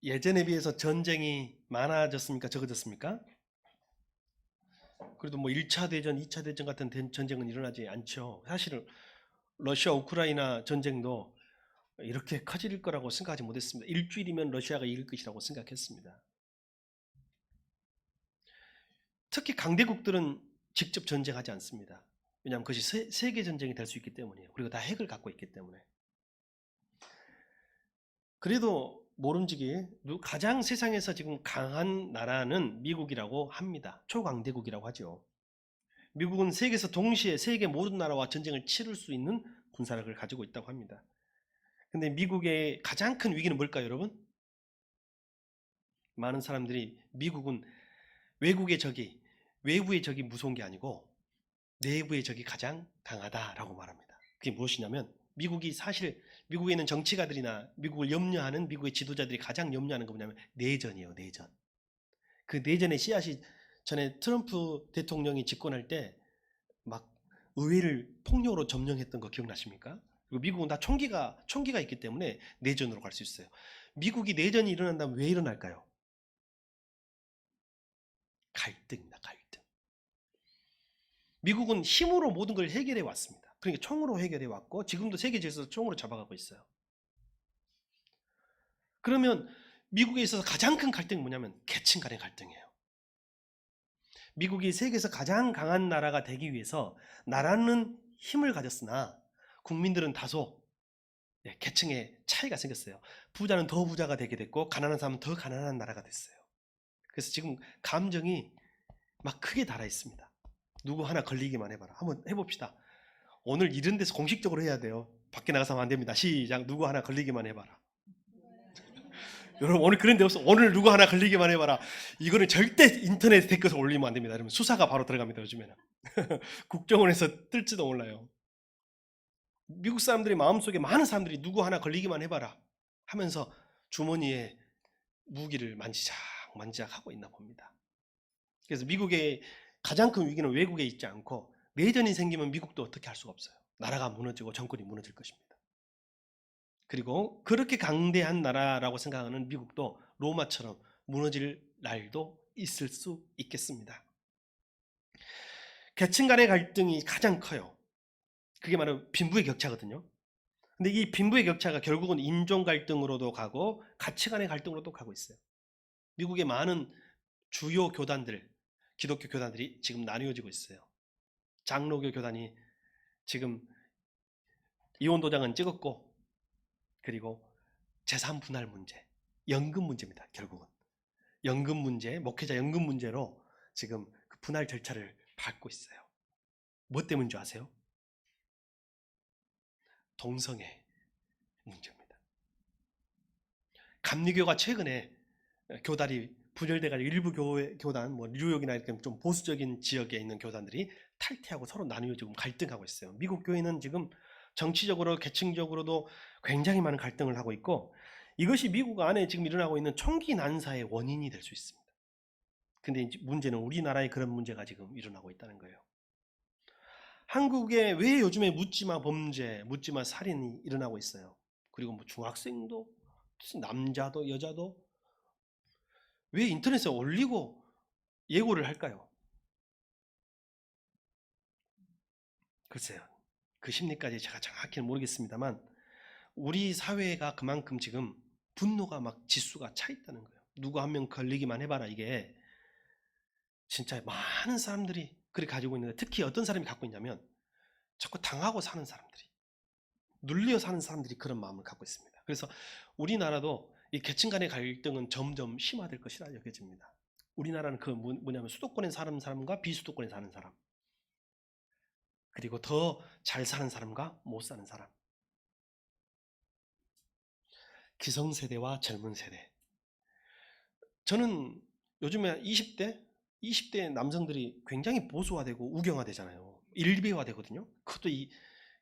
예전에 비해서 전쟁이 많아졌습니까? 적어졌습니까? 그래도 뭐 1차 대전, 2차 대전 같은 전쟁은 일어나지 않죠. 사실은 러시아 우크라이나 전쟁도 이렇게 커질 거라고 생각하지 못했습니다. 일주일이면 러시아가 이길 것이라고 생각했습니다. 특히 강대국들은 직접 전쟁하지 않습니다. 왜냐하면 그것이 세계 전쟁이 될 수 있기 때문이에요. 그리고 다 핵을 갖고 있기 때문에. 그래도 모름지기 가장 세상에서 지금 강한 나라는 미국이라고 합니다. 초강대국이라고 하죠. 미국은 세계에서 동시에 세계 모든 나라와 전쟁을 치를 수 있는 군사력을 가지고 있다고 합니다. 근데 미국의 가장 큰 위기는 뭘까요, 여러분? 많은 사람들이 미국은 외국의 적이, 외부의 적이 무서운 게 아니고 내부의 적이 가장 강하다라고 말합니다. 그게 무엇이냐면 미국이 사실 미국에 있는 정치가들이나 미국을 염려하는 미국의 지도자들이 가장 염려하는 거 뭐냐면 내전이에요, 내전. 그 내전의 씨앗이 전에 트럼프 대통령이 집권할 때 막 의회를 폭력으로 점령했던 거 기억나십니까? 그리고 미국은 다 총기가 있기 때문에 내전으로 갈 수 있어요. 미국이 내전이 일어난다면 왜 일어날까요? 갈등입니다, 갈등. 미국은 힘으로 모든 걸 해결해 왔습니다. 그러니까 총으로 해결해 왔고 지금도 세계 질서에서 총으로 잡아가고 있어요. 그러면 미국에 있어서 가장 큰 갈등이 뭐냐면 계층 간의 갈등이에요. 미국이 세계에서 가장 강한 나라가 되기 위해서 나라는 힘을 가졌으나 국민들은 다소 계층의 차이가 생겼어요. 부자는 더 부자가 되게 됐고 가난한 사람은 더 가난한 나라가 됐어요. 그래서 지금 감정이 막 크게 달아 있습니다. 누구 하나 걸리기만 해봐라. 한번 해봅시다. 오늘 이런 데서 공식적으로 해야 돼요. 밖에 나가서 하면 안 됩니다. 시작. 누구 하나 걸리기만 해봐라. 여러분 오늘 그런 데 없어. 오늘 누구 하나 걸리기만 해봐라. 이거는 절대 인터넷 댓글에 올리면 안 됩니다. 여러분 수사가 바로 들어갑니다. 요즘에는. 국정원에서 뜰지도 몰라요. 미국 사람들의 마음속에 많은 사람들이 누구 하나 걸리기만 해봐라 하면서 주머니에 무기를 만지작 만지작 하고 있나 봅니다. 그래서 미국의 가장 큰 위기는 외국에 있지 않고 내전이 생기면 미국도 어떻게 할 수가 없어요. 나라가 무너지고 정권이 무너질 것입니다. 그리고 그렇게 강대한 나라라고 생각하는 미국도 로마처럼 무너질 날도 있을 수 있겠습니다. 계층 간의 갈등이 가장 커요. 그게 바로 빈부의 격차거든요. 근데 이 빈부의 격차가 결국은 인종 갈등으로도 가고 가치관의 갈등으로도 가고 있어요. 미국의 많은 주요 교단들, 기독교 교단들이 지금 나뉘어지고 있어요. 장로교 교단이 지금 이혼 도장은 찍었고, 그리고 재산 분할 문제, 연금 문제입니다. 결국은 연금 문제, 목회자 연금 문제로 지금 그 분할 절차를 밟고 있어요. 뭐 때문인 줄 아세요? 동성애 문제입니다. 감리교가 최근에 교단이 분열돼가지고 일부 교단, 뭐 뉴욕이나 이렇게 좀 보수적인 지역에 있는 교단들이 탈퇴하고 서로 나뉘어 지금 갈등하고 있어요. 미국 교회는 지금 정치적으로 계층적으로도 굉장히 많은 갈등을 하고 있고 이것이 미국 안에 지금 일어나고 있는 총기 난사의 원인이 될 수 있습니다. 근데 문제는 우리나라에 그런 문제가 지금 일어나고 있다는 거예요. 한국에 왜 요즘에 묻지마 범죄, 묻지마 살인이 일어나고 있어요? 그리고 뭐 중학생도 남자도 여자도 왜 인터넷에 올리고 예고를 할까요? 글쎄요. 그 심리까지 제가 정확히는 모르겠습니다만 우리 사회가 그만큼 지금 분노가 막 지수가 차 있다는 거예요. 누구 한 명 걸리기만 해봐라. 이게 진짜 많은 사람들이 그렇게 가지고 있는데 특히 어떤 사람이 갖고 있냐면 자꾸 당하고 사는 사람들이 눌려 사는 사람들이 그런 마음을 갖고 있습니다. 그래서 우리나라도 이 계층 간의 갈등은 점점 심화될 것이라 여겨집니다. 우리나라는 그 뭐냐면 수도권에 사는 사람과 비수도권에 사는 사람 그리고 더 잘 사는 사람과 못 사는 사람 기성세대와 젊은 세대 저는 요즘에 20대 남성들이 굉장히 보수화되고 우경화되잖아요. 일비화되거든요. 그것도 이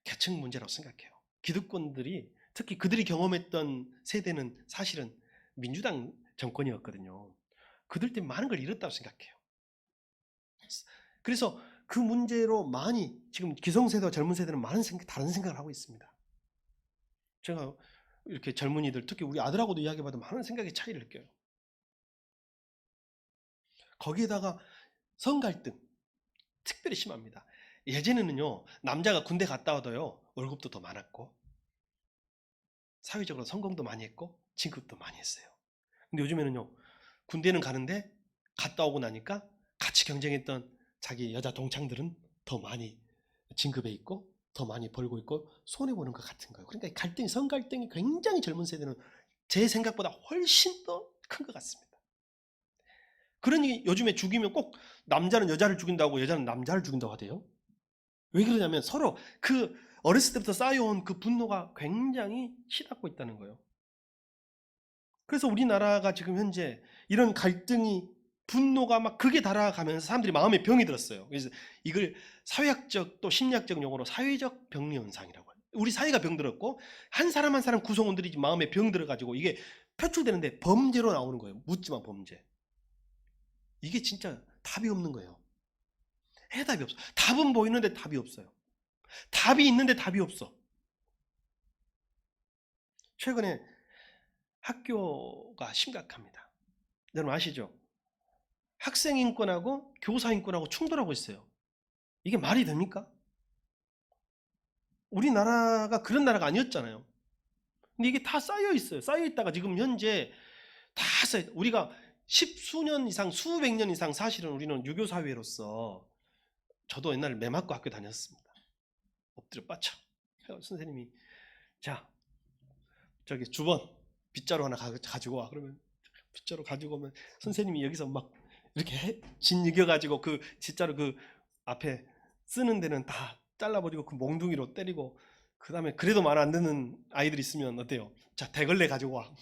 계층 문제라고 생각해요. 기득권들이 특히 그들이 경험했던 세대는 사실은 민주당 정권이었거든요. 그들 때문에 많은 걸 잃었다고 생각해요. 그래서 그 문제로 많이 지금 기성세대와 젊은 세대는 많은 다른 생각을 하고 있습니다. 제가 이렇게 젊은이들, 특히 우리 아들하고도 이야기해봐도 많은 생각의 차이를 느껴요. 거기에다가 성갈등 특별히 심합니다. 예전에는요, 남자가 군대 갔다 와도요, 월급도 더 많았고, 사회적으로 성공도 많이 했고, 진급도 많이 했어요. 근데 요즘에는요, 군대는 가는데 갔다 오고 나니까 같이 경쟁했던 자기 여자 동창들은 더 많이 진급해 있고, 더 많이 벌고 있고, 손해보는 것 같은 거예요. 그러니까 갈등이, 성갈등이 굉장히 젊은 세대는 제 생각보다 훨씬 더 큰 것 같습니다. 그러니 요즘에 죽이면 꼭 남자는 여자를 죽인다고 여자는 남자를 죽인다고 하대요. 왜 그러냐면 서로 그 어렸을 때부터 쌓여온 그 분노가 굉장히 치닫고 있다는 거예요. 그래서 우리나라가 지금 현재 이런 갈등이 분노가 막 극에 달아가면서 사람들이 마음에 병이 들었어요. 그래서 이걸 사회학적 또 심리학적 용어로 사회적 병리 현상이라고 해요. 우리 사회가 병들었고 한 사람 한 사람 구성원들이 마음에 병 들어가지고 이게 표출되는데 범죄로 나오는 거예요. 묻지마 범죄. 이게 진짜 답이 없는 거예요. 해답이 없어. 답은 보이는데 답이 없어요. 답이 있는데 답이 없어. 최근에 학교가 심각합니다. 여러분 아시죠? 학생 인권하고 교사 인권하고 충돌하고 있어요. 이게 말이 됩니까? 우리나라가 그런 나라가 아니었잖아요. 근데 이게 다 쌓여 있어요. 쌓여 있다가 지금 현재 다 쌓여. 우리가 십수년 이상, 수백 년 이상 사실은 우리는 유교 사회로서 저도 옛날에 매 맞고 학교 다녔습니다. 엎드려 빠쳐. 선생님이 자 저기 주번 빗자루 하나 가지고 와. 그러면 빗자루 가지고 오면 선생님이 여기서 막 이렇게 짓이겨가지고 그 빗자루 그 앞에 쓰는 데는 다 잘라버리고 그 몽둥이로 때리고 그 다음에 그래도 말 안 듣는 아이들 있으면 어때요? 자 대걸레 가지고 와.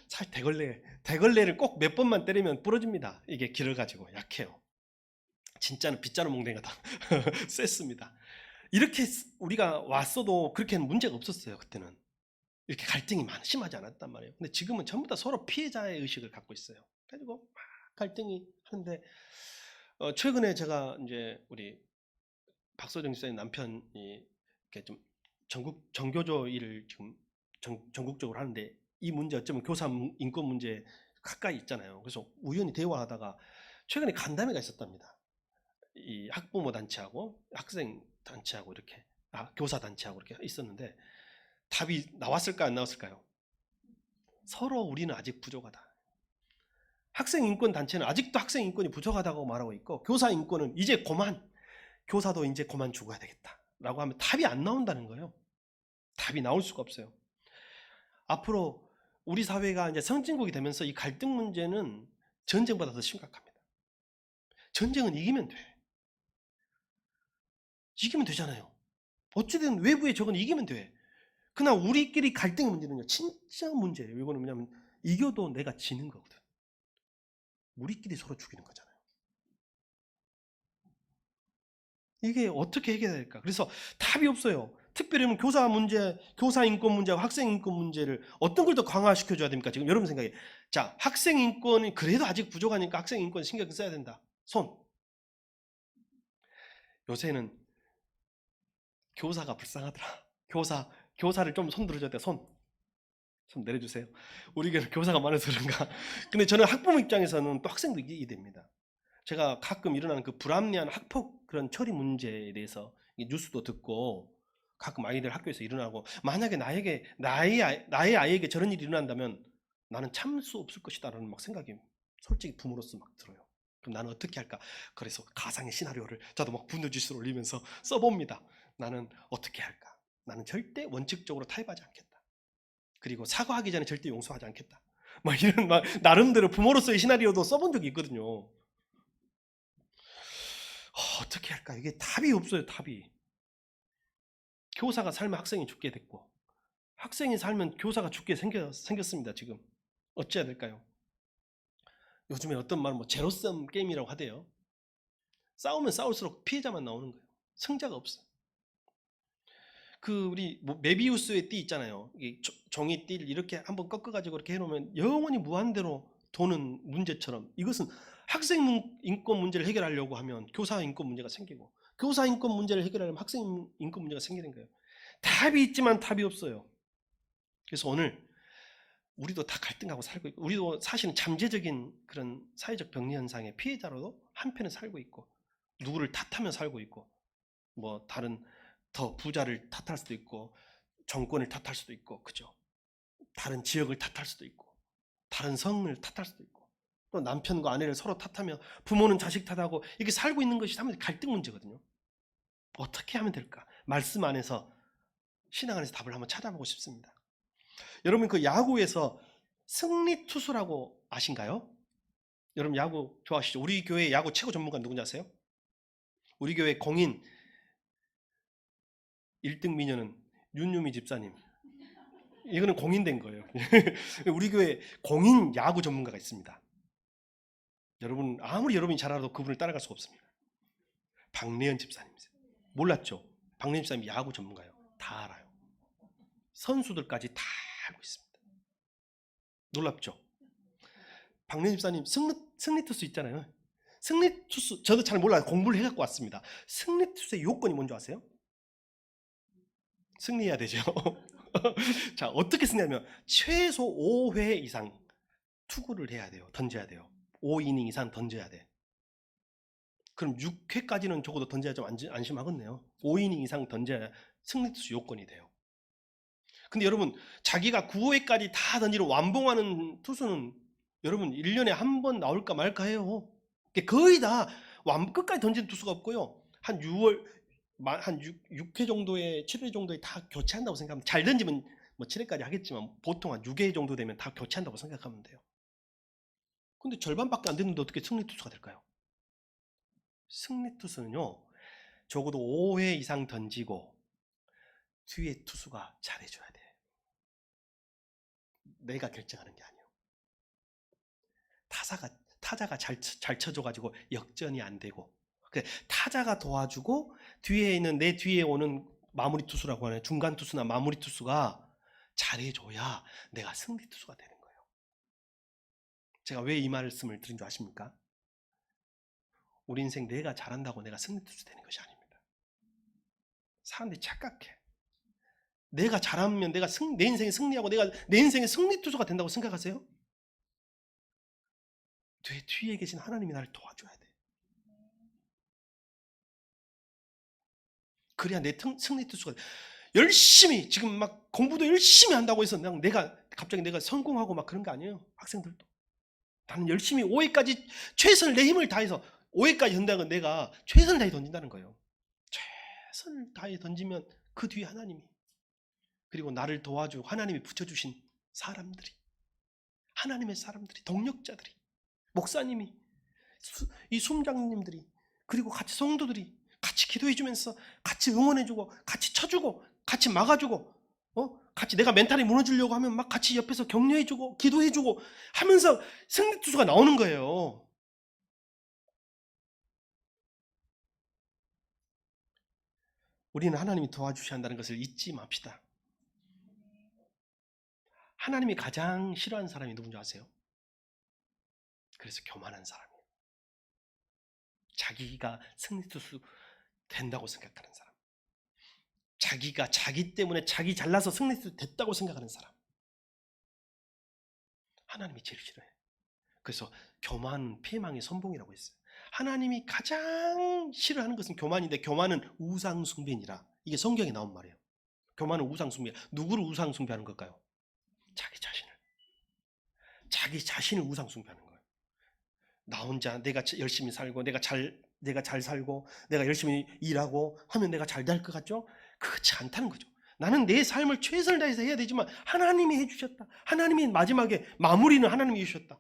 살 대걸레를 꼭 몇 번만 때리면 부러집니다. 이게 길어가지고 약해요. 진짜는 빗자루 몽둥이가 다 셌습니다. 이렇게 우리가 왔어도 그렇게 문제가 없었어요. 그때는 이렇게 갈등이 심하지 않았단 말이에요. 근데 지금은 전부 다 서로 피해자의 의식을 갖고 있어요. 그래가지고 막 갈등이 하는데 최근에 제가 이제 우리 박소정 집사님 남편이 이렇게 좀 전교조 일을 지금 전국적으로 하는데 이 문제 어쩌면 교사 인권 문제 가까이 있잖아요. 그래서 우연히 대화하다가 최근에 간담회가 있었답니다. 이 학부모 단체하고 학생 단체하고 이렇게 교사 단체하고 이렇게 있었는데 답이 나왔을까 안 나왔을까요? 서로 우리는 아직 부족하다. 학생 인권 단체는 아직도 학생 인권이 부족하다고 말하고 있고 교사 인권은 이제 그만 교사도 이제 그만 죽어야 되겠다라고 하면 답이 안 나온다는 거예요. 답이 나올 수가 없어요. 앞으로 우리 사회가 이제 선진국이 되면서 이 갈등 문제는 전쟁보다 더 심각합니다. 전쟁은 이기면 돼. 이기면 되잖아요. 어찌든 외부의 적은 이기면 돼. 그러나 우리끼리 갈등의 문제는요, 진짜 문제예요. 이거는 뭐냐면 이겨도 내가 지는 거거든. 우리끼리 서로 죽이는 거잖아요. 이게 어떻게 해결될까? 그래서 답이 없어요. 특별히 교사 문제, 교사 인권 문제와 학생 인권 문제를 어떤 걸 더 강화시켜줘야 됩니까? 지금 여러분 생각에. 자, 학생 인권이 그래도 아직 부족하니까 학생 인권 신경 써야 된다. 손. 요새는 교사가 불쌍하더라. 교사를 좀 손 들어줘야 돼. 손 내려주세요. 우리 교사가 많아서 그런가. 근데 저는 학부모 입장에서는 또 학생도 이해가 됩니다. 제가 가끔 일어나는 그 불합리한 학폭 그런 처리 문제에 대해서 뉴스도 듣고 가끔 아이들 학교에서 일어나고 만약에 나의 아이에게 저런 일이 일어난다면 나는 참을 수 없을 것이다라는 막 생각이 솔직히 부모로서 막 들어요. 그럼 나는 어떻게 할까? 그래서 가상의 시나리오를 저도 막 분노지수를 올리면서 써봅니다. 나는 어떻게 할까? 나는 절대 원칙적으로 타협하지 않겠다. 그리고 사과하기 전에 절대 용서하지 않겠다. 막 이런 막 나름대로 부모로서의 시나리오도 써본 적이 있거든요. 어떻게 할까? 이게 답이 없어요. 답이. 교사가 살면 학생이 죽게 됐고 학생이 살면 교사가 죽게 생겼습니다. 지금 어찌해야 될까요? 요즘에 어떤 말은 뭐 제로섬 게임이라고 하대요. 싸우면 싸울수록 피해자만 나오는 거예요. 승자가 없어. 그 우리 뭐 메비우스의 띠 있잖아요. 이 종이 띠를 이렇게 한번 꺾어가지고 이렇게 해놓으면 영원히 무한대로 도는 문제처럼 이것은 학생 인권 문제를 해결하려고 하면 교사 인권 문제가 생기고 교사 인권 문제를 해결하려면 학생 인권 문제가 생기는 거예요. 답이 있지만 답이 없어요. 그래서 오늘 우리도 다 갈등하고 살고 있고, 우리도 사실은 잠재적인 그런 사회적 병리 현상의 피해자로도 한편에 살고 있고, 누구를 탓하며 살고 있고, 뭐 다른 더 부자를 탓할 수도 있고, 정권을 탓할 수도 있고, 그죠? 다른 지역을 탓할 수도 있고, 다른 성을 탓할 수도 있고, 또 남편과 아내를 서로 탓하며, 부모는 자식 탓하고, 이렇게 살고 있는 것이 사실 갈등 문제거든요. 어떻게 하면 될까? 말씀 안에서, 신앙 안에서 답을 한번 찾아보고 싶습니다. 여러분, 그 야구에서 승리 투수라고 아신가요? 여러분 야구 좋아하시죠? 우리 교회 야구 최고 전문가 누군지 아세요? 우리 교회 공인 1등 미녀는 윤유미 집사님. 이거는 공인된 거예요. 우리 교회 공인 야구 전문가가 있습니다. 여러분 아무리 여러분이 잘 알아도 그분을 따라갈 수가 없습니다. 박래연 집사님이세요. 몰랐죠? 박래연 집사님 야구 전문가예요. 다 알아요. 선수들까지 다 알고 있습니다. 놀랍죠? 박래연 집사님 승리 투수 있잖아요. 승리 투수 저도 잘 몰라요. 공부를 해갖고 왔습니다. 승리 투수의 요건이 뭔지 아세요? 승리해야 되죠. 자, 어떻게 쓰냐면 최소 5회 이상 투구를 해야 돼요. 던져야 돼요. 5이닝 이상 던져야 돼. 그럼 6회까지는 적어도 던져야 좀 안심하겠네요. 5이닝 이상 던져야 승리 투수 요건이 돼요. 근데 여러분 자기가 9회까지 다 던지는 완봉하는 투수는 여러분 1년에 한 번 나올까 말까 해요. 거의 다 끝까지 던지는 투수가 없고요. 한 6회 정도에 7회 정도에 다 교체한다고 생각하면, 잘 던지면 뭐 7회까지 하겠지만 보통 한 6회 정도 되면 다 교체한다고 생각하면 돼요. 근데 절반밖에 안 됐는데 어떻게 승리 투수가 될까요? 승리 투수는요 적어도 5회 이상 던지고 뒤에 투수가 잘해줘야 돼. 내가 결정하는 게 아니에요. 타자가 잘 쳐줘가지고 역전이 안 되고, 타자가 도와주고 뒤에 있는 내 뒤에 오는 마무리 투수라고 하는 중간 투수나 마무리 투수가 잘해줘야 내가 승리 투수가 되는 거예요. 제가 왜 이 말씀을 드린 줄 아십니까? 우리 인생 내가 잘한다고 내가 승리 투수 되는 것이 아닙니다. 사람들이 착각해. 내가 잘하면 내 인생에 승리하고 내가 내 인생의 승리 투수가 된다고 생각하세요? 뒤에 계신 하나님이 나를 도와줘야 돼. 그래야 내 승리 투수가 돼. 열심히 지금 막 공부도 열심히 한다고 해서 갑자기 내가 성공하고 막 그런 거 아니에요. 학생들도 나는 열심히 5회까지 최선을 내 힘을 다해서 5회까지 던다는 내가 최선을 다해 던진다는 거예요. 최선을 다해 던지면 그 뒤에 하나님이, 그리고 나를 도와주고 하나님이 붙여주신 사람들이, 하나님의 사람들이, 동력자들이, 목사님이, 이 숨장님들이, 그리고 같이 성도들이 같이 기도해주면서 같이 응원해주고 같이 쳐주고 같이 막아주고, 같이 내가 멘탈이 무너지려고 하면 막 같이 옆에서 격려해주고 기도해주고 하면서 승리 투수가 나오는 거예요. 우리는 하나님이 도와주셔야 한다는 것을 잊지 맙시다. 하나님이 가장 싫어하는 사람이 누군지 아세요? 그래서 교만한 사람이에요. 자기가 승리 투수 된다고 생각하는 사람, 자기가 자기 때문에 자기 잘나서 승리 투수 됐다고 생각하는 사람, 하나님이 제일 싫어해요. 그래서 교만 피해망의 선봉이라고 했어요. 하나님이 가장 싫어하는 것은 교만인데, 교만은 우상숭배니라. 이게 성경에 나온 말이에요. 교만은 우상숭배. 누구를 우상숭배하는 걸까요? 자기 자신을 우상숭배하는 거예요. 나 혼자 내가 열심히 살고 내가 잘 살고 내가 열심히 일하고 하면 내가 잘 될 것 같죠? 그렇지 않다는 거죠. 나는 내 삶을 최선을 다해서 해야 되지만 하나님이 해주셨다. 하나님이 마지막에 마무리는 하나님이 해주셨다.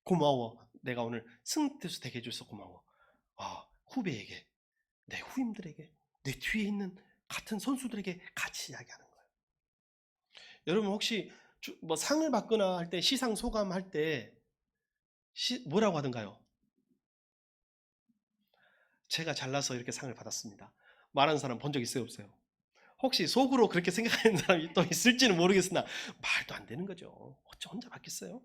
고마워. 내가 오늘 승리투수 되게 해줘서 고마워. 후배에게, 내 후임들에게, 내 뒤에 있는 같은 선수들에게 같이 이야기하는 거예요. 여러분 혹시 뭐 상을 받거나 할 때, 시상 소감할 때 뭐라고 하던가요? 제가 잘나서 이렇게 상을 받았습니다. 말하는 사람 본 적 있어요, 없어요? 혹시 속으로 그렇게 생각하는 사람이 또 있을지는 모르겠으나 말도 안 되는 거죠. 어째 혼자 받겠어요?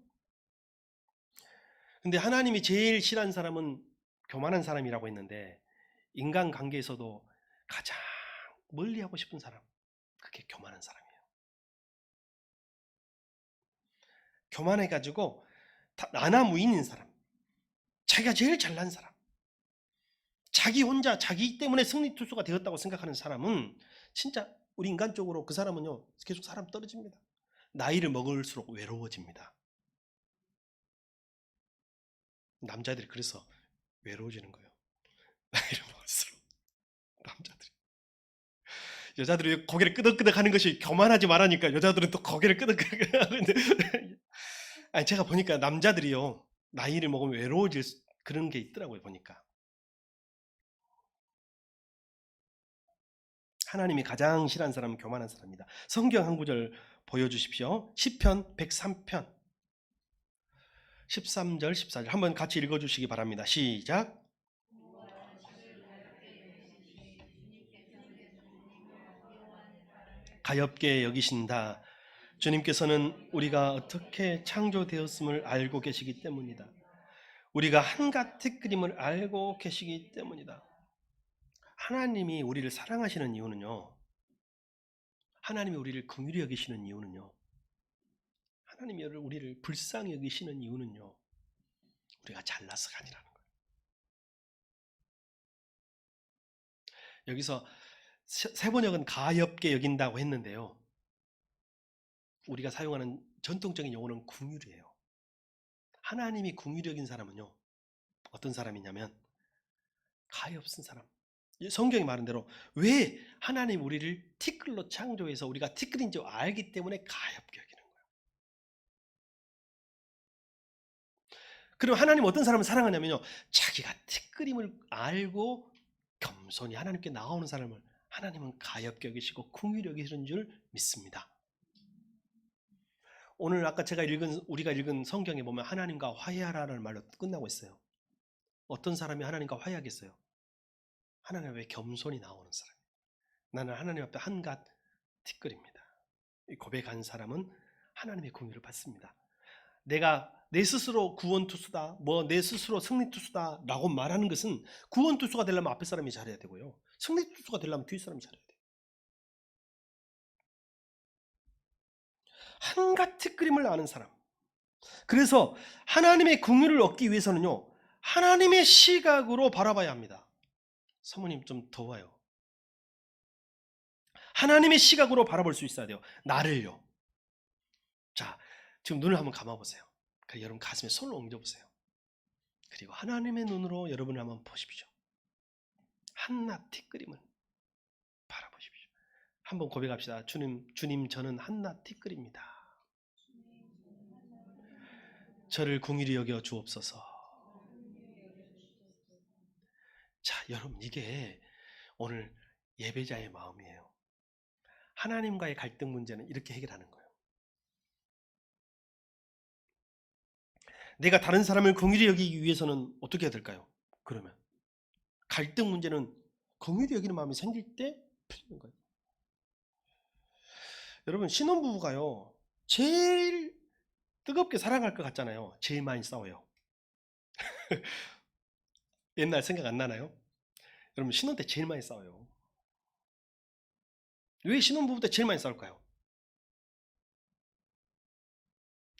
근데 하나님이 제일 싫어하는 사람은 교만한 사람이라고 했는데, 인간관계에서도 가장 멀리하고 싶은 사람, 그게 교만한 사람이에요. 교만해가지고 나나무인인 사람, 자기가 제일 잘난 사람, 자기 혼자 자기 때문에 승리투수가 되었다고 생각하는 사람은 진짜 우리 인간적으로 그 사람은요 계속 사람 떨어집니다. 나이를 먹을수록 외로워집니다. 남자들이 그래서 외로워지는 거예요. 나이를 먹을수록 남자들이. 여자들이 고개를 끄덕끄덕 하는 것이 교만하지 말라니까 여자들은 또 고개를 끄덕끄덕 하는데 아니 제가 보니까 남자들이요 나이를 먹으면 외로워질 그런 게 있더라고요. 보니까 하나님이 가장 싫어하는 사람은 교만한 사람입니다. 성경 한 구절 보여주십시오. 시편 103편 13절 14절 한번 같이 읽어주시기 바랍니다. 시작. 가엾게 여기신다. 주님께서는 우리가 어떻게 창조되었음을 알고 계시기 때문이다. 우리가 한갓 티끌임을 알고 계시기 때문이다. 하나님이 우리를 사랑하시는 이유는요. 하나님이 우리를 긍휼히 여기시는 이유는요. 하나님이 우리를 불쌍히 여기시는 이유는요. 우리가 잘나서가 아니라는 거예요. 여기서 세번역은 가엾게 여긴다고 했는데요. 우리가 사용하는 전통적인 용어는 긍휼이에요. 하나님이 긍휼히 여긴 사람은요. 어떤 사람이냐면 가엾은 사람. 성경이 말한 대로 왜 하나님 우리를 티끌로 창조해서 우리가 티끌인 줄 알기 때문에 가엾게 여기는 거예요. 그럼 하나님 어떤 사람을 사랑하냐면요. 자기가 티끌임을 알고 겸손히 하나님께 나오는 사람을 하나님은 가엾게 여기시고 긍휼히 여기시는 줄 믿습니다. 오늘 아까 우리가 읽은 성경에 보면 하나님과 화해하라는 말로 끝나고 있어요. 어떤 사람이 하나님과 화해하겠어요? 하나님 앞에 겸손히 나오는 사람. 나는 하나님 앞에 한갓 티끌입니다. 고백한 사람은 하나님의 긍휼을 받습니다. 내가 내 스스로 구원투수다, 내 스스로 승리투수다 라고 말하는 것은 구원투수가 되려면 앞에 사람이 잘해야 되고요. 승리투수가 되려면 뒤에 사람이 잘해야 돼요. 한갓 티끌임을 아는 사람. 그래서 하나님의 긍휼을 얻기 위해서는요. 하나님의 시각으로 바라봐야 합니다. 사모님 좀 더워요. 하나님의 시각으로 바라볼 수 있어야 돼요. 나를요. 자, 지금 눈을 한번 감아보세요. 여러분 가슴에 손을 얹어보세요. 그리고 하나님의 눈으로 여러분을 한번 보십시오. 한낱 티끌임을 바라보십시오. 한번 고백합시다. 주님 저는 한낱 티끌입니다. 저를 긍휼히 여겨 주옵소서. 자, 여러분 이게 오늘 예배자의 마음이에요. 하나님과의 갈등 문제는 이렇게 해결하는 거예요. 내가 다른 사람을 긍휼히 여기기 위해서는 어떻게 해야 될까요? 그러면 갈등 문제는 긍휼히 여기는 마음이 생길 때 풀리는 거예요. 여러분 신혼부부가요 제일 뜨겁게 사랑할 것 같잖아요. 제일 많이 싸워요. 옛날 생각 안 나나요? 여러분 신혼 때 제일 많이 싸워요. 왜 신혼부부 때 제일 많이 싸울까요?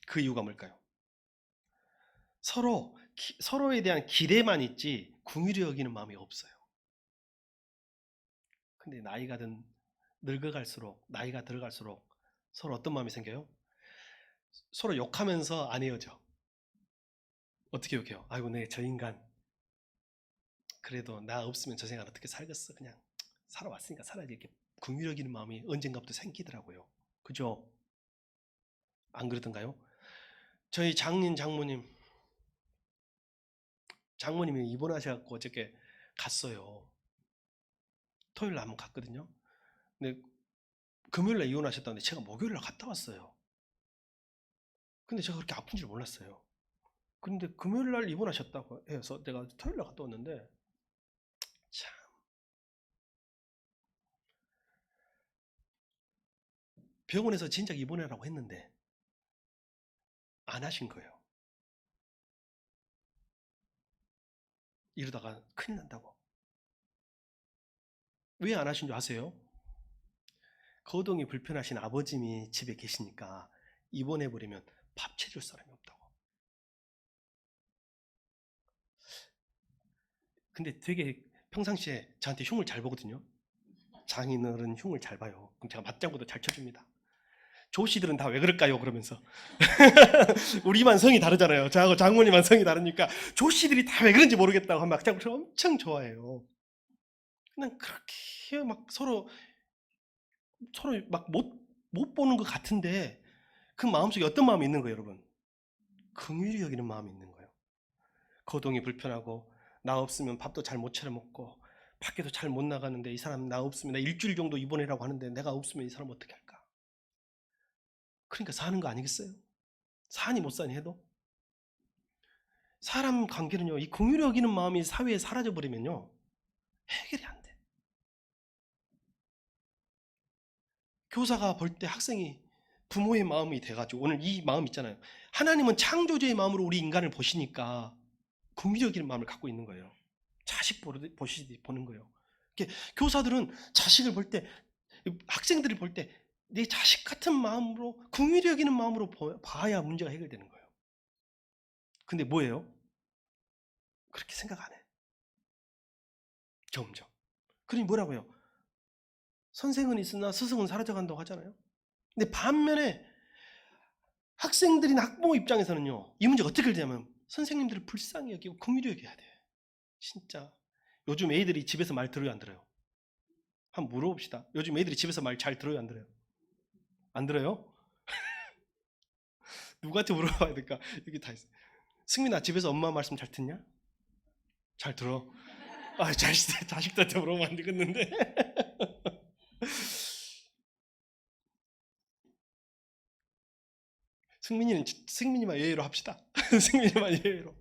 그 이유가 뭘까요? 서로에 대한 기대만 있지 긍휼히 여기는 마음이 없어요. 근데 나이가 들어갈수록 서로 어떤 마음이 생겨요? 서로 욕하면서 안 헤어져. 어떻게 욕해요? 아이고 저 인간 그래도 나 없으면 저 생각 어떻게 살겠어. 그냥 살아왔으니까 살아야지. 이렇게 긍휼히 여기는 마음이 언젠가부터 생기더라고요. 그죠? 안 그러던가요? 저희 장모님이 입원하셔갖고 어저께 갔어요. 토요일날 한번 갔거든요. 근데 금요일날 입원하셨다는데 제가 목요일날 갔다 왔어요. 근데 제가 그렇게 아픈 줄 몰랐어요. 근데 금요일날 입원하셨다고 해서 내가 토요일날 갔다 왔는데 참 병원에서 진작 입원해라고 했는데 안 하신 거예요. 이러다가 큰일 난다고. 왜 안 하신 줄 아세요? 거동이 불편하신 아버님이 집에 계시니까 입원해버리면 밥 차려줄 사람이 없다고. 근데 되게 평상시에 저한테 흉을 잘 보거든요. 장인어른 흉을 잘 봐요. 그럼 제가 맞장구도 잘 쳐줍니다. 조씨들은 다 왜 그럴까요? 그러면서 우리만 성이 다르잖아요. 저하고 장모님만 성이 다르니까 조씨들이 다 왜 그런지 모르겠다고 하면 맞장구를 엄청 좋아해요. 그냥 그렇게 막 서로 막 못 보는 것 같은데 그 마음속에 어떤 마음이 있는 거예요, 여러분? 긍휼히 여기는 마음이 있는 거예요. 거동이 불편하고 나 없으면 밥도 잘 못 차려 먹고 밖에도 잘 못 나가는데 이 사람 나 없으면 나 일주일 정도 입원해라고 하는데 내가 없으면 이 사람 어떻게 할까? 그러니까 사는 거 아니겠어요? 사니 못 사니 해도 사람 관계는요, 이 긍휼히 여기는 마음이 사회에 사라져 버리면요 해결이 안 돼. 교사가 볼 때 학생이 부모의 마음이 돼가지고 오늘 이 마음 있잖아요. 하나님은 창조주의 마음으로 우리 인간을 보시니까 긍휼히 여기는 마음을 갖고 있는 거예요. 자식 보시듯이 보는 거예요. 교사들은 자식을 볼 때, 학생들을 볼 때 내 자식 같은 마음으로 긍휼히 여기는 마음으로 봐야 문제가 해결되는 거예요. 근데 뭐예요? 그렇게 생각 안 해. 점점. 그러니 뭐라고요? 선생은 있으나 스승은 사라져간다고 하잖아요. 근데 반면에 학생들이나 학부모 입장에서는요, 이 문제가 어떻게 되냐면 선생님들을 불쌍히 여기고 긍휼히 여겨야 돼. 진짜 요즘 애들이 집에서 말 들어요, 안 들어요? 한번 물어봅시다. 요즘 애들이 집에서 말 잘 들어요, 안 들어요? 안 들어요? 누구한테 물어봐야 될까? 여기 다 있어. 승민아, 집에서 엄마 말씀 잘 듣냐? 잘 들어. 아, 자식들한테 물어보면 안 되겠는데. 승민이만 예외로 합시다. 승민이만 예외로.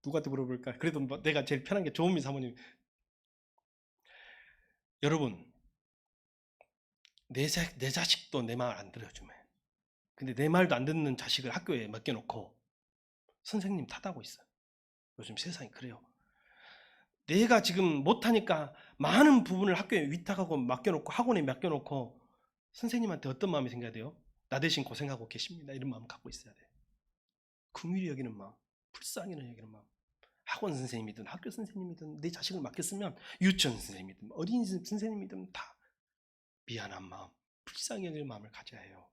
누구한테 물어볼까? 그래도 내가 제일 편한 게 조은미 사모님. 여러분, 내 자식도 내 말 안 들어요, 요즘에. 근데 내 말도 안 듣는 자식을 학교에 맡겨놓고 선생님 탓하고 있어요. 요즘 세상이 그래요. 내가 지금 못하니까 많은 부분을 학교에 위탁하고 맡겨놓고 학원에 맡겨놓고 선생님한테 어떤 마음이 생겨야 돼요? 나 대신 고생하고 계십니다. 이런 마음 갖고 있어야 돼요. 긍휼히 여기는 마음, 불쌍히 여기는 마음. 학원 선생님이든 학교 선생님이든 내 자식을 맡겼으면 유치원 선생님이든 어린이집 선생님이든 다 미안한 마음, 불쌍히 여기는 마음을 가져야 해요.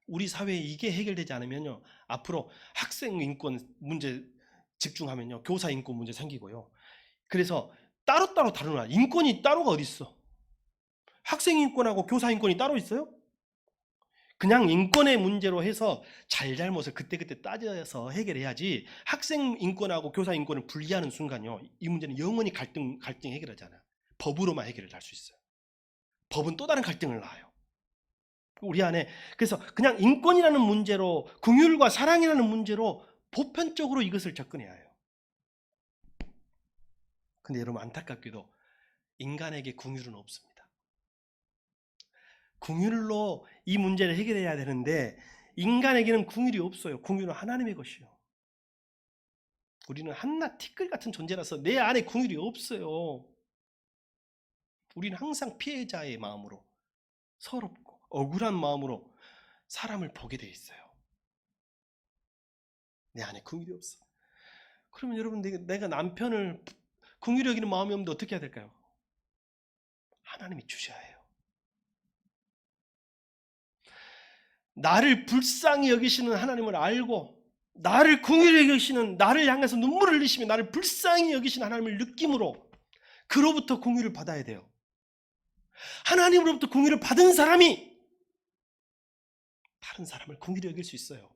우리 사회에 이게 해결되지 않으면요, 앞으로 학생 인권 문제 집중하면요, 교사 인권 문제 생기고요. 그래서 따로따로 다루나, 인권이 따로가 어디 있어? 학생 인권하고 교사 인권이 따로 있어요? 그냥 인권의 문제로 해서 잘잘못을 그때그때 따져서 해결해야지, 학생 인권하고 교사 인권을 분리하는 순간요, 이 문제는 영원히 갈등 해결하지 않아요. 법으로만 해결을 할 수 있어요. 법은 또 다른 갈등을 낳아요. 우리 안에. 그래서 그냥 인권이라는 문제로, 긍휼과 사랑이라는 문제로 보편적으로 이것을 접근해야 해요. 근데 여러분, 안타깝게도 인간에게 긍휼은 없습니다. 긍휼로 이 문제를 해결해야 되는데 인간에게는 긍휼이 없어요. 긍휼은 하나님의 것이요. 우리는 한낱 티끌 같은 존재라서 내 안에 긍휼이 없어요. 우리는 항상 피해자의 마음으로, 서럽고 억울한 마음으로 사람을 보게 돼 있어요. 내 안에 긍휼이 없어. 그러면 여러분, 내가 남편을 긍휼히 여기는 마음이 없는데 어떻게 해야 될까요? 하나님이 주셔야 해요. 나를 불쌍히 여기시는 하나님을 알고, 나를 긍휼히 여기시는, 나를 향해서 눈물을 흘리시며 나를 불쌍히 여기시는 하나님을 느낌으로 그로부터 긍휼을 받아야 돼요. 하나님으로부터 긍휼을 받은 사람이 다른 사람을 긍휼히 여길 수 있어요.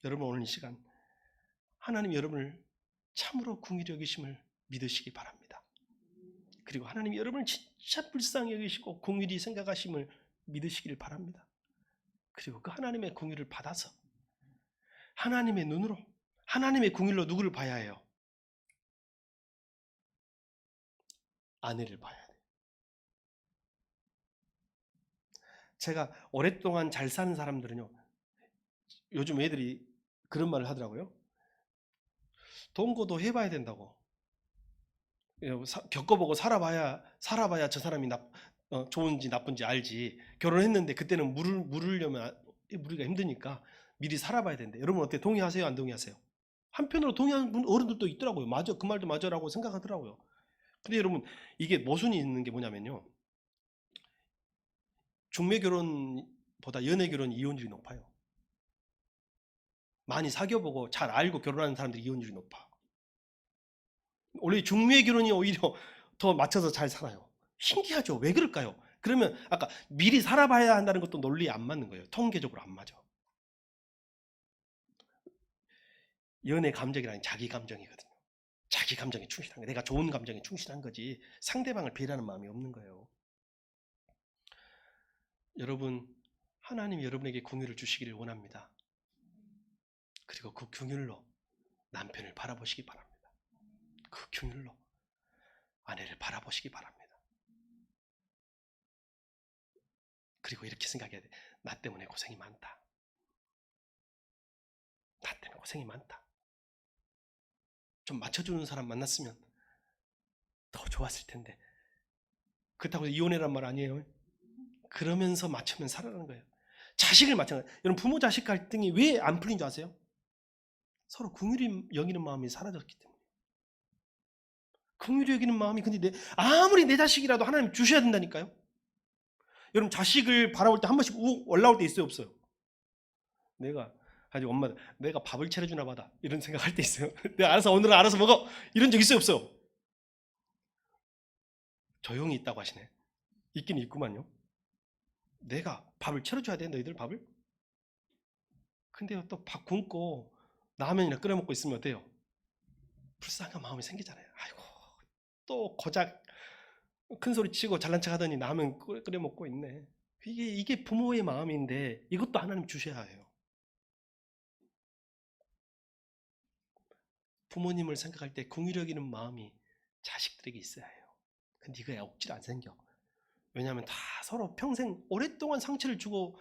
여러분, 오늘 이 시간 하나님 여러분을 참으로 긍휼히 여기심을 믿으시기 바랍니다. 그리고 하나님이 여러분을 진짜 불쌍히 여기시고 긍휼히 생각하심을 믿으시기를 바랍니다. 그리고 그 하나님의 긍휼을 받아서 하나님의 눈으로, 하나님의 긍휼로 누구를 봐야 해요? 아내를 봐야 돼요. 제가 오랫동안 잘 사는 사람들은요, 요즘 애들이 그런 말을 하더라고요. 동거도 해봐야 된다고. 겪어보고 살아봐야 저 사람이 좋은지 나쁜지 알지. 결혼했는데 그때는 물으려면 물기가 힘드니까 미리 살아봐야 되는데 여러분 어때? 동의하세요? 안 동의하세요? 한편으로 동의하는 어른들도 있더라고요. 맞아, 그 말도 맞아라고 생각하더라고요. 근데 여러분 이게 모순이 있는 게 뭐냐면요. 중매 결혼보다 연애 결혼 이혼율이 높아요. 많이 사귀어보고 잘 알고 결혼하는 사람들이 이혼율이 높아. 원래 중매 결혼이 오히려 더 맞춰서 잘 살아요. 신기하죠? 왜 그럴까요? 그러면 아까 미리 살아봐야 한다는 것도 논리에 안 맞는 거예요. 통계적으로 안 맞아. 연애 감정이라는 자기 감정이거든요. 자기 감정에 충실한 거예요. 내가 좋은 감정에 충실한 거지 상대방을 배려하는 마음이 없는 거예요. 여러분, 하나님이 여러분에게 긍휼을 주시기를 원합니다. 그리고 그 긍휼로 남편을 바라보시기 바랍니다. 그 긍휼로 아내를 바라보시기 바랍니다. 그리고 이렇게 생각해야 돼. 나 때문에 고생이 많다. 나 때문에 고생이 많다. 좀 맞춰주는 사람 만났으면 더 좋았을 텐데. 그렇다고 이혼해란 말 아니에요. 그러면서 맞추면 살아가는 거예요. 자식을 맞춰요. 여러분 부모 자식 갈등이 왜 안 풀린 줄 아세요? 서로 긍휼히 여기는 마음이 사라졌기 때문에. 긍휼히 여기는 마음이 근데 아무리 내 자식이라도 하나님 주셔야 된다니까요. 여러분 자식을 바라볼 때 한 번씩 욱 올라올 때 있어요, 없어요? 내가 아직 엄마 내가 밥을 차려주나 봐다 이런 생각할 때 있어요. 내가 알아서 오늘은 알아서 먹어 이런 적 있어요, 없어요? 조용히 있다고 하시네. 있긴 있구만요. 내가 밥을 차려줘야 돼 너희들 밥을? 근데 또 밥 굶고 라면이나 끓여 먹고 있으면 어때요? 불쌍한 마음이 생기잖아요. 아이고 또 고작 큰 소리 치고 잘난 척 하더니 라면 끓여 먹고 있네. 이게 부모의 마음인데 이것도 하나님 주셔야 해요. 부모님을 생각할 때 긍휼히 여기는 마음이 자식들에게 있어야 해요. 근데 이거야 억지로 안 생겨. 왜냐하면 다 서로 평생 오랫동안 상처를 주고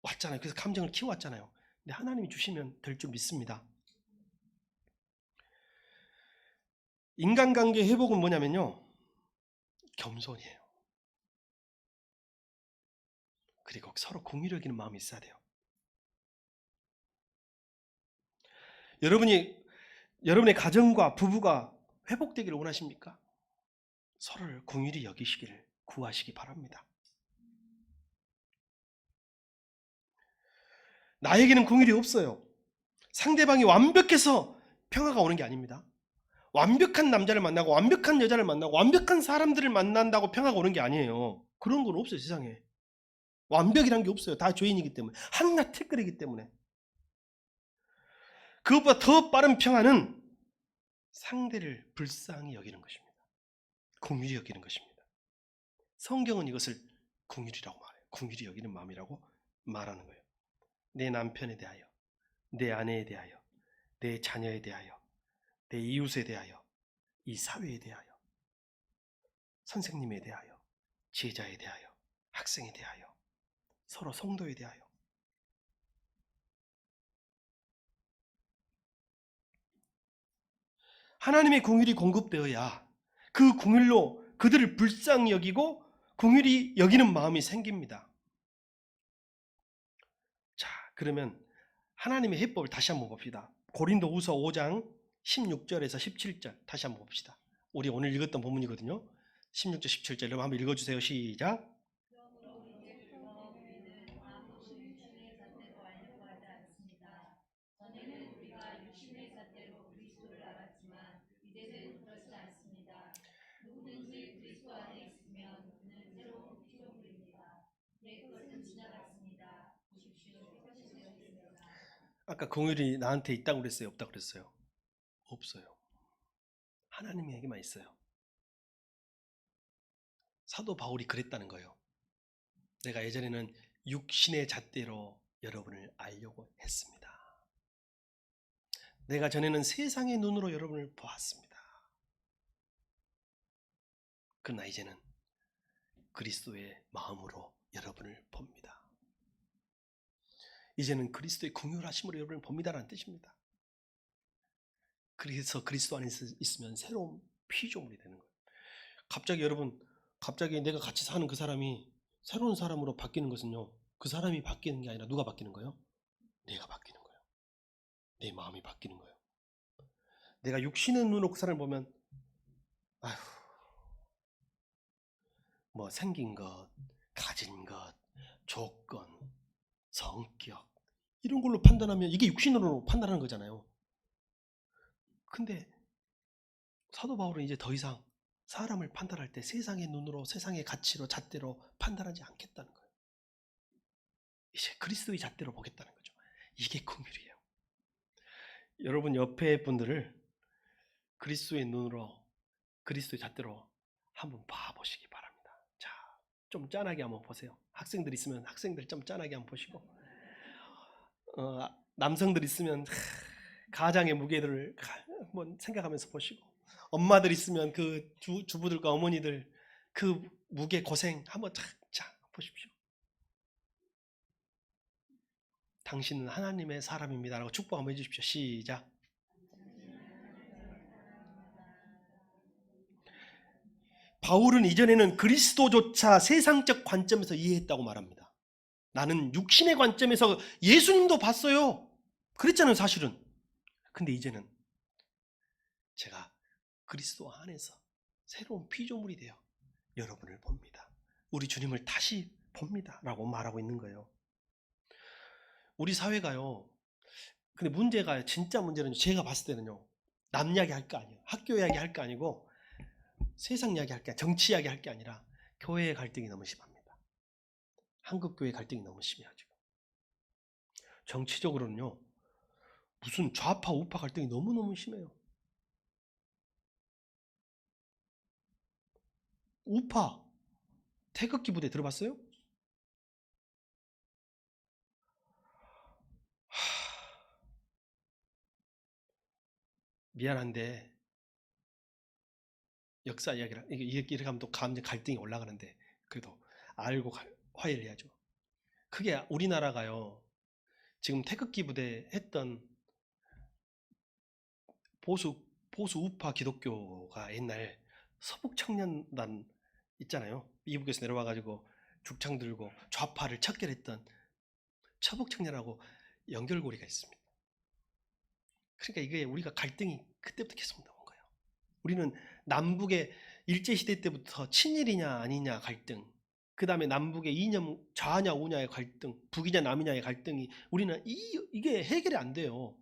왔잖아요. 그래서 감정을 키워왔잖아요. 근데 하나님이 주시면 될 줄 믿습니다. 인간관계 회복은 뭐냐면요. 겸손이에요. 그리고 서로 긍휼히 여기는 마음이 있어야 돼요. 여러분의 가정과 부부가 회복되기를 원하십니까? 서로를 긍휼히 여기시기를 구하시기 바랍니다. 나에게는 긍휼이 없어요. 상대방이 완벽해서 평화가 오는 게 아닙니다. 완벽한 남자를 만나고 완벽한 여자를 만나고 완벽한 사람들을 만난다고 평화가 오는 게 아니에요. 그런 건 없어요, 세상에. 완벽이란 게 없어요. 다 죄인이기 때문에. 하나 택거리기 때문에. 그것보다 더 빠른 평화는 상대를 불쌍히 여기는 것입니다. 긍휼히 여기는 것입니다. 성경은 이것을 긍휼이라고 말해요. 긍휼히 여기는 마음이라고 말하는 거예요. 내 남편에 대하여, 내 아내에 대하여, 내 자녀에 대하여, 내 이웃에 대하여, 이 사회에 대하여, 선생님에 대하여, 제자에 대하여, 학생에 대하여, 서로 성도에 대하여. 하나님의 긍휼이 공급되어야 그 긍휼로 그들을 불쌍히 여기고 긍휼히 여기는 마음이 생깁니다. 자, 그러면 하나님의 해법을 다시 한번 봅시다. 고린도후서 5장 16절에서 17절 다시 한번 봅시다. 우리 오늘 읽었던 본문이거든요. 16절 17절 여러분 한번 읽어주세요. 시작. 아까 긍휼이 나한테 있다고 그랬어요? 없다고 그랬어요? 없어요. 하나님에게만 있어요. 사도 바울이 그랬다는 거예요. 내가 예전에는 육신의 잣대로 여러분을 알려고 했습니다. 내가 전에는 세상의 눈으로 여러분을 보았습니다. 그러나 이제는 그리스도의 마음으로 여러분을 봅니다. 이제는 그리스도의 긍휼하심으로 여러분을 봅니다라는 뜻입니다. 그래서 그리스도 안에 있으면 새로운 피조물이 되는 거예요. 갑자기 여러분 갑자기 내가 같이 사는 그 사람이 새로운 사람으로 바뀌는 것은요, 그 사람이 바뀌는 게 아니라 누가 바뀌는 거예요? 내가 바뀌는 거예요. 내 마음이 바뀌는 거예요. 내가 육신의 눈으로 그 사람을 보면 아휴, 뭐 생긴 것, 가진 것, 조건, 성격 이런 걸로 판단하면 이게 육신으로 판단하는 거잖아요. 근데 사도 바울은 이제 더 이상 사람을 판단할 때 세상의 눈으로, 세상의 가치로, 잣대로 판단하지 않겠다는 거예요. 이제 그리스도의 잣대로 보겠다는 거죠. 이게 긍휼이에요. 여러분 옆에 분들을 그리스도의 눈으로, 그리스도의 잣대로 한번 봐보시기 바랍니다. 자, 좀 짠하게 한번 보세요. 학생들 있으면 학생들 좀 짠하게 한번 보시고, 남성들 있으면 가장의 무게들을 한번 생각하면서 보시고, 엄마들 있으면 그 주부들과 어머니들 그 무게 고생 한번 자 보십시오. 당신은 하나님의 사람입니다 라고 축복 한번 해주십시오. 시작. 바울은 이전에는 그리스도조차 세상적 관점에서 이해했다고 말합니다. 나는 육신의 관점에서 예수님도 봤어요. 그랬잖아요, 사실은. 근데 이제는 제가 그리스도 안에서 새로운 피조물이 되어 여러분을 봅니다. 우리 주님을 다시 봅니다 라고 말하고 있는 거예요. 우리 사회가요, 근데 문제가, 진짜 문제는 제가 봤을 때는요, 남 이야기 할 거 아니에요. 학교 이야기 할 거 아니고 세상 이야기 할 게, 정치 이야기 할 게 아니라 교회의 갈등이 너무 심합니다. 한국 교회 갈등이 너무 심해요. 지금 정치적으로는요, 무슨 좌파 우파 갈등이 너무너무 심해요. 우파 태극기 부대 들어봤어요? 미안한데 역사 이야기를 이렇게 하면 또 갈등이 올라가는데 그래도 알고 화해를 해야죠. 그게 우리나라가요, 지금 태극기 부대 했던 보수 우파 기독교가 옛날 서북청년단 있잖아요. 미국에서 내려와가지고 죽창 들고 좌파를 척결했던 서북청년하고 연결고리가 있습니다. 그러니까 이게 우리가 갈등이 그때부터 계속 나온 거예요. 우리는 남북의 일제시대 때부터 친일이냐 아니냐 갈등, 그 다음에 남북의 이념 좌냐 우냐의 갈등, 북이냐 남이냐의 갈등이 우리는 이게 해결이 안 돼요.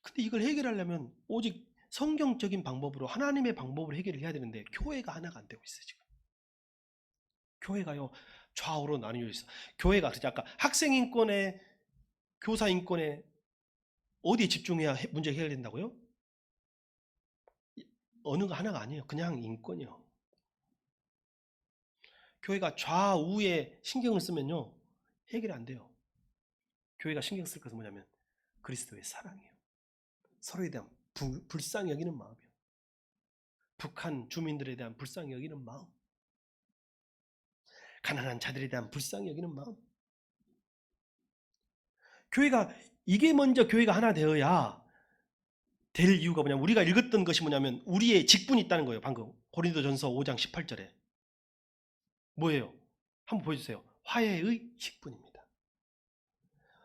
근데 이걸 해결하려면 오직 성경적인 방법으로, 하나님의 방법으로 해결을 해야 되는데 교회가 하나가 안 되고 있어요. 지금 교회가요 좌우로 나뉘어 있어. 교회가 그렇지, 아까 학생 인권에 교사 인권에 어디에 집중해야 문제가 해결된다고요? 어느 거 하나가 아니에요. 그냥 인권이요. 교회가 좌우에 신경을 쓰면요 해결이 안 돼요. 교회가 신경 쓸 것은 뭐냐면 그리스도의 사랑이에요. 서로에 대한 불쌍히 여기는 마음이에요. 북한 주민들에 대한 불쌍히 여기는 마음, 가난한 자들에 대한 불쌍히 여기는 마음. 교회가 이게 먼저 교회가 하나 되어야 될 이유가 뭐냐면, 우리가 읽었던 것이 뭐냐면 우리의 직분이 있다는 거예요. 방금 고린도전서 5장 18절에 뭐예요? 한번 보여주세요. 화해의 직분입니다.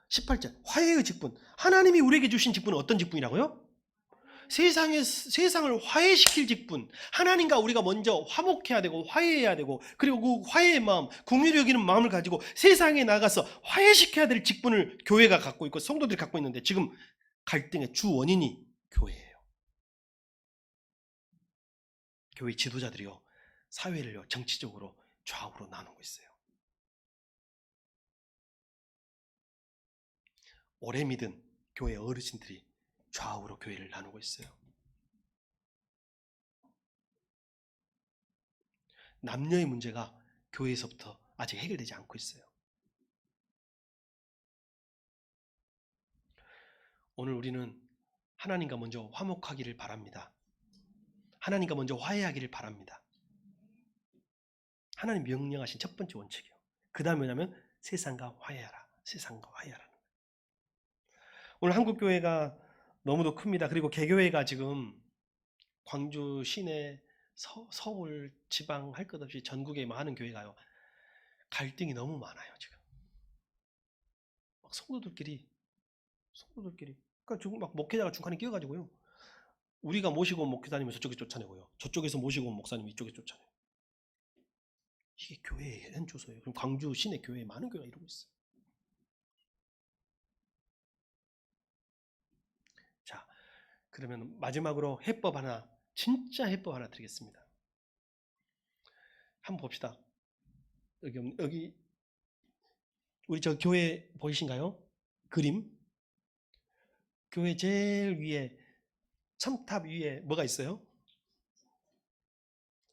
18절 화해의 직분. 하나님이 우리에게 주신 직분은 어떤 직분이라고요? 세상을 화해시킬 직분. 하나님과 우리가 먼저 화목해야 되고 화해해야 되고, 그리고 그 화해의 마음, 긍휼히 여기는 마음을 가지고 세상에 나가서 화해시켜야 될 직분을 교회가 갖고 있고 성도들이 갖고 있는데, 지금 갈등의 주 원인이 교회예요. 교회 지도자들이요 사회를요 정치적으로 좌우로 나누고 있어요. 오래 믿은 교회 어르신들이 좌우로 교회를 나누고 있어요. 남녀의 문제가 교회에서부터 아직 해결되지 않고 있어요. 오늘 우리는 하나님과 먼저 화목하기를 바랍니다. 하나님과 먼저 화해하기를 바랍니다. 하나님 명령하신 첫 번째 원칙이요. 그 다음에 뭐냐면 세상과 화해하라. 세상과 화해하라는 거예요. 오늘 한국교회가 너무도 큽니다. 그리고 개교회가 지금 광주 시내 서울 지방 할 것 없이 전국에 많은 교회가요. 갈등이 너무 많아요, 지금. 막 성도들끼리 그러니까 지금 막 목회자가 중간에 끼어가지고요. 우리가 모시고 온 목회자님을 저쪽에 쫓아내고요. 저쪽에서 모시고 온 목사님 이쪽에 쫓아내요. 이게 교회의 현주소예요. 그럼 광주 시내 교회에 많은 교회가 이러고 있어요. 자, 그러면 마지막으로 해법 하나, 진짜 해법 하나 드리겠습니다. 한번 봅시다. 여기 우리 저 교회 보이신가요? 그림. 교회 제일 위에 첨탑 위에 뭐가 있어요?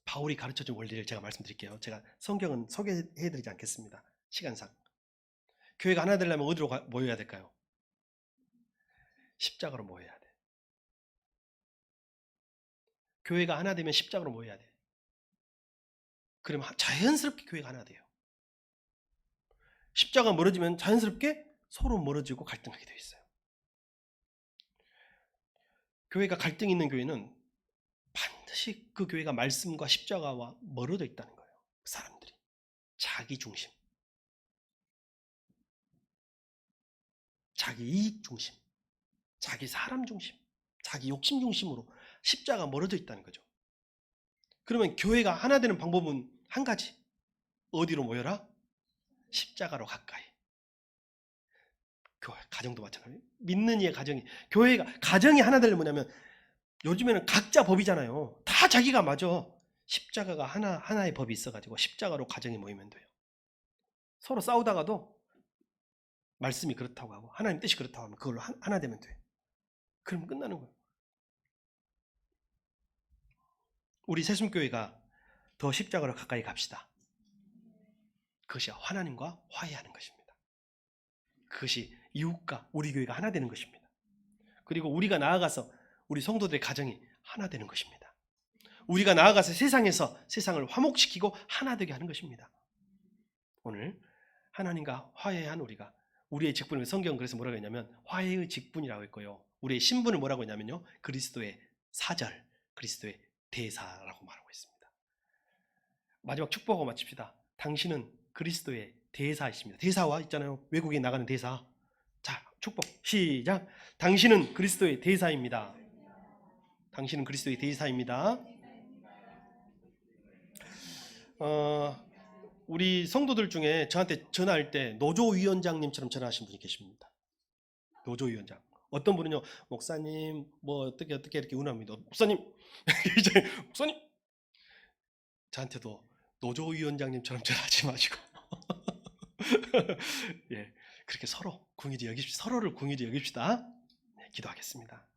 바울이 가르쳐준 원리를 제가 말씀드릴게요. 제가 성경은 소개해드리지 않겠습니다. 시간상. 교회가 하나 되려면 어디로 모여야 될까요? 십자가로 모여야 돼. 교회가 하나 되면 십자가로 모여야 돼. 그러면 자연스럽게 교회가 하나 돼요. 십자가 멀어지면 자연스럽게 서로 멀어지고 갈등하게 되어 있어요. 교회가 갈등 있는 교회는 반드시 그 교회가 말씀과 십자가와 멀어져 있다는 거예요. 사람들이 자기 중심, 자기 이익 중심, 자기 사람 중심, 자기 욕심 중심으로 십자가 멀어져 있다는 거죠. 그러면 교회가 하나 되는 방법은 한 가지. 어디로 모여라? 십자가로 가까이. 교회, 가정도 마찬가지예요. 믿는 이의 가정이, 교회가, 가정이 하나 되려면 뭐냐면 요즘에는 각자 법이잖아요. 다 자기가 맞아. 십자가가 하나의 법이 있어가지고 십자가로 가정이 모이면 돼요. 서로 싸우다가도 말씀이 그렇다고 하고 하나님 뜻이 그렇다고 하면 그걸로 하나 되면 돼. 그러면 끝나는 거예요. 우리 새순교회가 더 십자가로 가까이 갑시다. 그것이 하나님과 화해하는 것입니다. 그것이 이웃과 우리 교회가 하나 되는 것입니다. 그리고 우리가 나아가서 우리 성도들의 가정이 하나 되는 것입니다. 우리가 나아가서 세상에서 세상을 화목시키고 하나 되게 하는 것입니다. 오늘 하나님과 화해한 우리가 우리의 직분을 성경은 그래서 뭐라고 했냐면 화해의 직분이라고 했고요. 우리의 신분을 뭐라고 했냐면요. 그리스도의 사절, 그리스도의 대사라고 말하고 있습니다. 마지막 축복하고 마칩시다. 당신은 그리스도의 대사이십니다. 대사와 있잖아요. 외국에 나가는 대사. 자, 축복 시작. 당신은 그리스도의 대사입니다. 당신은 그리스도의 대사입니다. 우리 성도들 중에 저한테 전화할 때 노조위원장님처럼 전화하신 분이 계십니다. 노조위원장. 어떤 분은요, 목사님 뭐 어떻게 이렇게 운합니다. 목사님, 이제 목사님. 저한테도 노조위원장님처럼 전화하지 마시고, 예, 그렇게 서로 궁일이 여깁시다. 서로를 궁일이 여깁시다. 네, 기도하겠습니다.